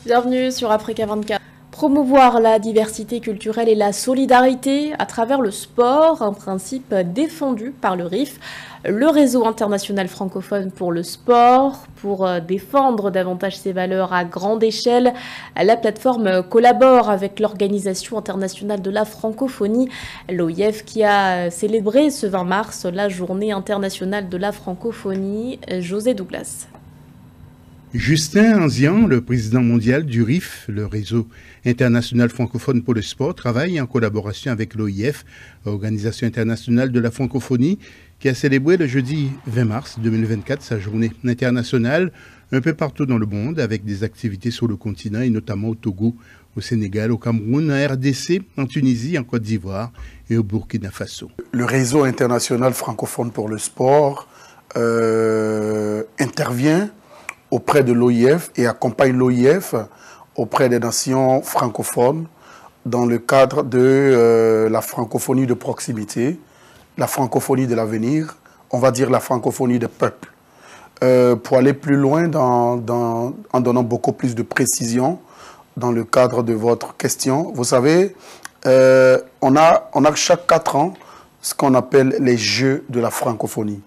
Bienvenue sur Africa 24. Promouvoir la diversité culturelle et la solidarité à travers le sport, un principe défendu par le RIF, le réseau international francophone pour le sport. Pour défendre davantage ces valeurs à grande échelle, la plateforme collabore avec l'Organisation internationale de la francophonie, l'OIF, qui a célébré ce 20 mars la journée internationale de la francophonie. José Douglas. Justin Anzian, le président mondial du RIF, le réseau international francophone pour le sport, travaille en collaboration avec l'OIF, Organisation internationale de la francophonie, qui a célébré le jeudi 20 mars 2024 sa journée internationale un peu partout dans le monde avec des activités sur le continent et notamment au Togo, au Sénégal, au Cameroun, en RDC, en Tunisie, en Côte d'Ivoire et au Burkina Faso. Le réseau international francophone pour le sport intervient auprès de l'OIF et accompagne l'OIF auprès des nations francophones dans le cadre de la francophonie de proximité, la francophonie de l'avenir, on va dire la francophonie des peuples. Pour aller plus loin en donnant beaucoup plus de précision dans le cadre de votre question, vous savez, on a chaque 4 ans ce qu'on appelle les Jeux de la francophonie,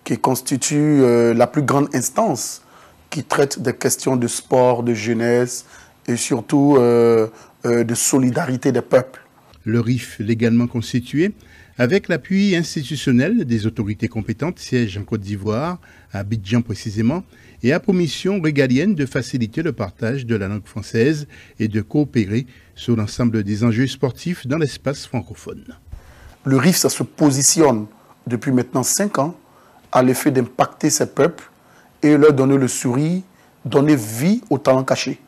qui constituent la plus grande instance qui traite des questions de sport, de jeunesse et surtout de solidarité des peuples. Le RIF, légalement constitué, avec l'appui institutionnel des autorités compétentes, siège en Côte d'Ivoire, à Abidjan précisément, et a pour mission régalienne de faciliter le partage de la langue française et de coopérer sur l'ensemble des enjeux sportifs dans l'espace francophone. Le RIF, ça se positionne depuis maintenant 5 ans à l'effet d'impacter ces peuples et leur donner le sourire, donner vie aux talents cachés.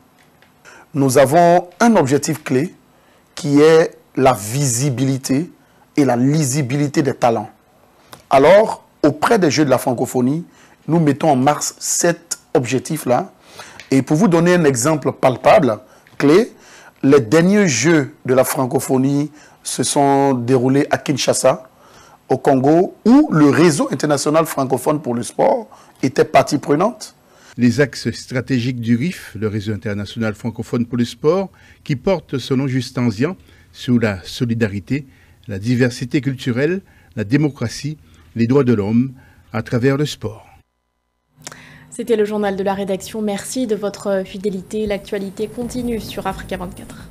Nous avons un objectif clé qui est la visibilité et la lisibilité des talents. Alors, auprès des Jeux de la francophonie, nous mettons en marche cet objectif-là. Et pour vous donner un exemple palpable, clé, les derniers Jeux de la francophonie se sont déroulés à Kinshasa, au Congo, où le réseau international francophone pour le sport était partie prenante. Les axes stratégiques du RIF, le réseau international francophone pour le sport, qui porte selon Justin Anzian sur la solidarité, la diversité culturelle, la démocratie, les droits de l'homme à travers le sport. C'était le journal de la rédaction. Merci de votre fidélité. L'actualité continue sur Africa 24.